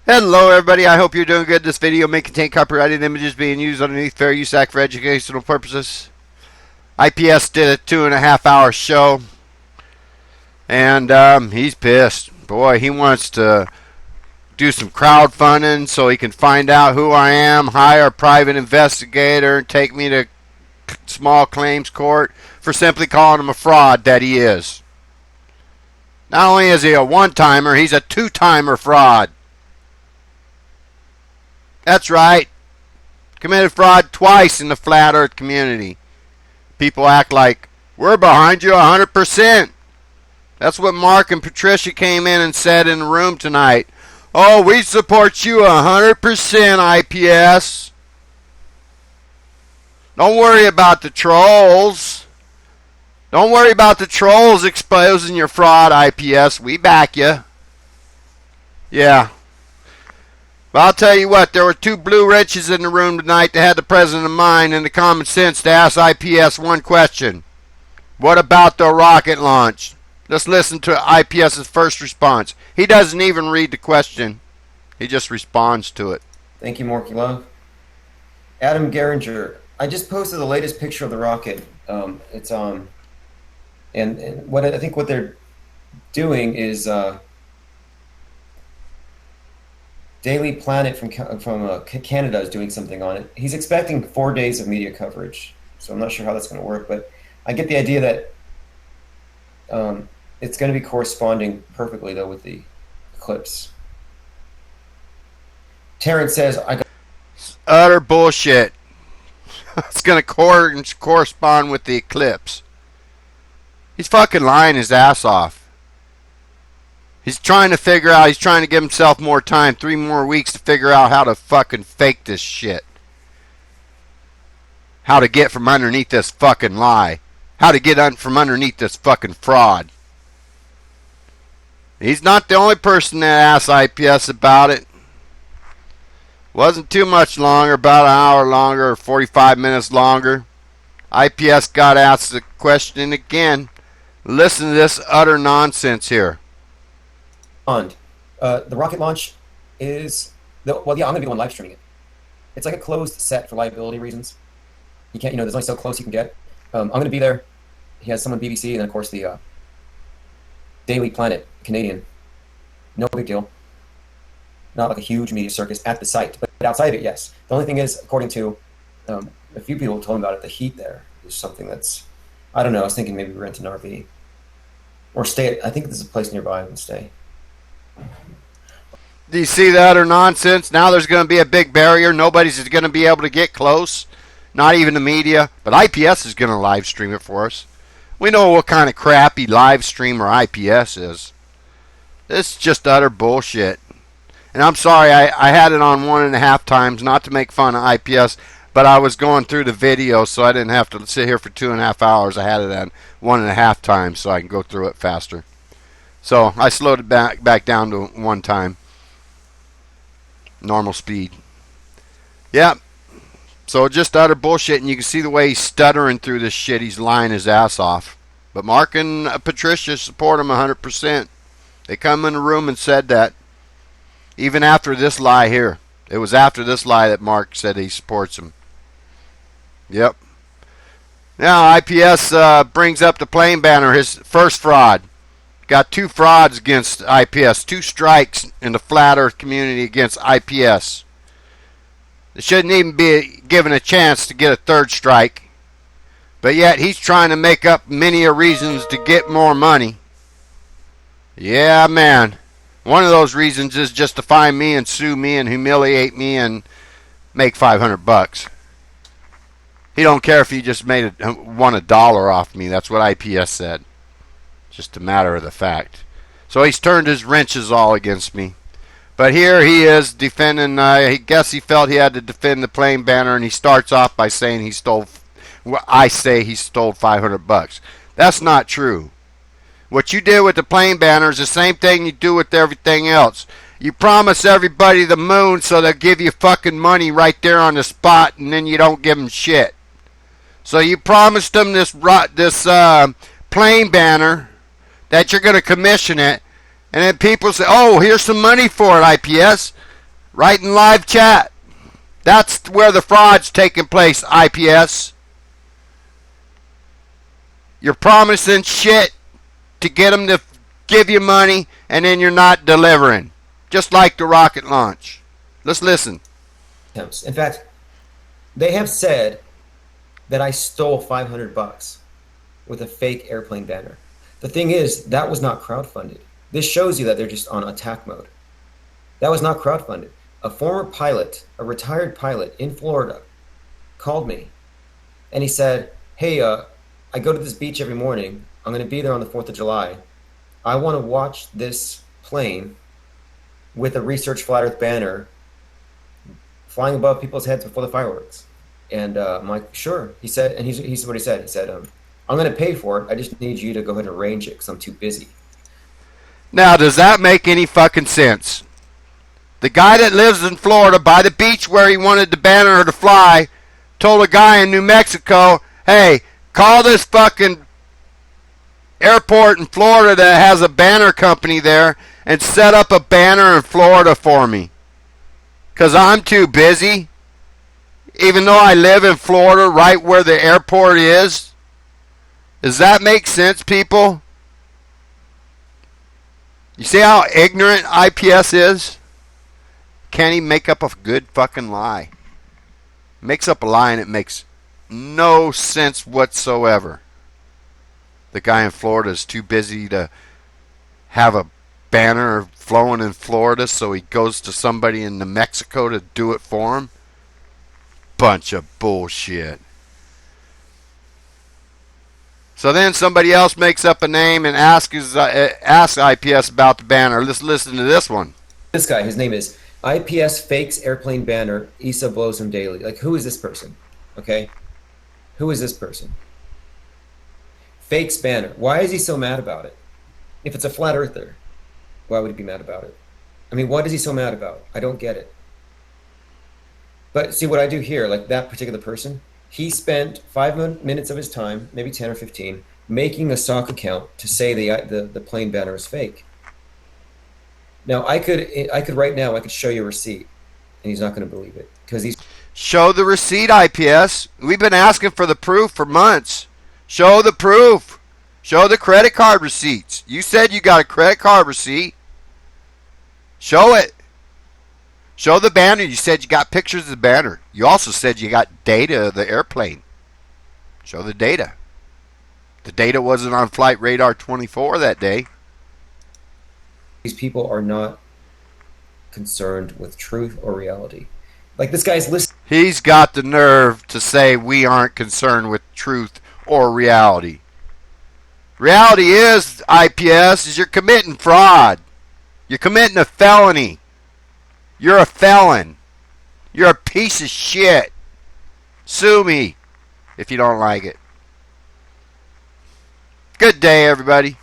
Hello everybody, I hope you're doing good. This video may contain copyrighted images being used underneath Fair Use Act for educational purposes. IPS did a 2.5-hour show, and he's pissed. Boy, he wants to do some crowdfunding so he can find out who I am, hire a private investigator, and take me to small claims court for simply calling him a fraud that he is. Not only is he a one-timer, he's a two-timer fraud. That's right. Committed fraud twice in the flat earth community. People act like, we're behind you 100%. That's what Mark and Patricia came in and said in the room tonight. Oh, we support you 100%, IPS. Don't worry about the trolls. Don't worry about the trolls exposing your fraud, IPS. We back you. Yeah. But I'll tell you what, there were two blue wrenches in the room tonight that had the president in mind and the common sense to ask IPS one question. What about the rocket launch? Let's listen to IPS's first response. He doesn't even read the question. He just responds to it. Thank you, Morky Love. Adam Geringer, I just posted the latest picture of the rocket. It's on, and what I think what they're doing is Daily Planet from Canada is doing something on it. He's expecting 4 days of media coverage, so I'm not sure how that's going to work, but I get the idea that it's going to be corresponding perfectly, though, with the eclipse. Terrence says, utter bullshit. It's going to correspond with the eclipse. He's fucking lying his ass off. He's trying to figure out, he's trying to give himself more time, 3 more weeks to figure out how to fucking fake this shit. How to get from underneath this fucking lie. How to get from underneath this fucking fraud. He's not the only person that asked IPS about it. Wasn't too much longer, about an hour longer or 45 minutes longer. IPS got asked the question again. Listen to this utter nonsense here. The rocket launch is I'm going to be the one live streaming it. It's like a closed set for liability reasons. You can't, there's only so close you can get. I'm going to be there. He has someone BBC, and then of course the Daily Planet Canadian. No big deal. Not like a huge media circus at the site, but outside of it, yes. The only thing is, according to a few people told me about it, the heat there is something that's, I don't know. I was thinking maybe rent an RV or stay. I think there's a place nearby I can stay. Do you see the utter nonsense? Now there's going to be a big barrier. Nobody's going to be able to get close. Not even the media. But IPS is going to live stream it for us. We know what kind of crappy live streamer IPS is. This is just utter bullshit. And I'm sorry, I had it on 1.5 times, not to make fun of IPS, but I was going through the video, so I didn't have to sit here for 2.5 hours. I had it at 1.5 times so I can go through it faster. So I slowed it back down to 1 time. Normal speed. Yep. So just utter bullshit, and you can see the way he's stuttering through this shit. He's lying his ass off. But Mark and Patricia support him 100%. They come in the room and said that. Even after this lie here. It was after this lie that Mark said he supports him. Yep. Now IPS brings up the plane banner, his first fraud. Got 2 frauds against IPS. 2 strikes in the flat earth community against IPS. They shouldn't even be given a chance to get a 3rd strike. But yet he's trying to make up many reasons to get more money. Yeah, man. One of those reasons is just to find me and sue me and humiliate me and make $500. He don't care if he just won $1 off me. That's what IPS said. Just a matter of the fact. So he's turned his wrenches all against me. But here he is defending, I guess he felt he had to defend the plane banner, and he starts off by saying he stole $500. That's not true. What you did with the plane banner is the same thing you do with everything else. You promise everybody the moon so they'll give you fucking money right there on the spot, and then you don't give them shit. So you promised them this plane banner that you're going to commission it, and then people say, oh, here's some money for it, IPS. Right in live chat. That's where the fraud's taking place, IPS. You're promising shit to get them to give you money, and then you're not delivering. Just like the rocket launch. Let's listen. In fact, they have said that I stole $500 with a fake airplane banner. The thing is, that was not crowdfunded. This shows you that they're just on attack mode. That was not crowdfunded. A former pilot, a retired pilot in Florida, called me, and he said, hey, I go to this beach every morning. I'm going to be there on the 4th of July. I want to watch this plane with a Research Flat Earth banner flying above people's heads before the fireworks. And I'm like, sure. He said, and he's what he said. He said, I'm going to pay for it. I just need you to go ahead and arrange it because I'm too busy. Now, does that make any fucking sense? The guy that lives in Florida by the beach where he wanted the banner to fly told a guy in New Mexico, hey, call this fucking airport in Florida that has a banner company there and set up a banner in Florida for me. Because I'm too busy. Even though I live in Florida right where the airport is. Does that make sense, people? You see how ignorant IPS is? Can't even make up a good fucking lie. Makes up a lie and it makes no sense whatsoever. The guy in Florida is too busy to have a banner flowing in Florida, so he goes to somebody in New Mexico to do it for him. Bunch of bullshit. So then somebody else makes up a name and asks IPS about the banner. Let's listen to this one. This guy, his name is IPS fakes airplane banner. Issa blows him daily. Like, who is this person? Okay? Who is this person? Fakes banner. Why is he so mad about it? If it's a flat earther, why would he be mad about it? I mean, what is he so mad about? I don't get it. But see what I do here, like that particular person, he spent 5 minutes of his time, maybe 10 or 15, making a sock account to say the plane banner is fake. Now I could right now I could show you a receipt, and he's not going to believe it because he's. Show the receipt, IPS. We've been asking for the proof for months. Show the proof. Show the credit card receipts. You said you got a credit card receipt. Show it. Show the banner. You said you got pictures of the banner. You also said you got data of the airplane. Show the data. The data wasn't on Flight Radar 24 that day. These people are not concerned with truth or reality. Like this guy's listening. He's got the nerve to say we aren't concerned with truth or reality. Reality is, IPS, is you're committing fraud. You're committing a felony. You're a felon. You're a piece of shit. Sue me if you don't like it. Good day, everybody.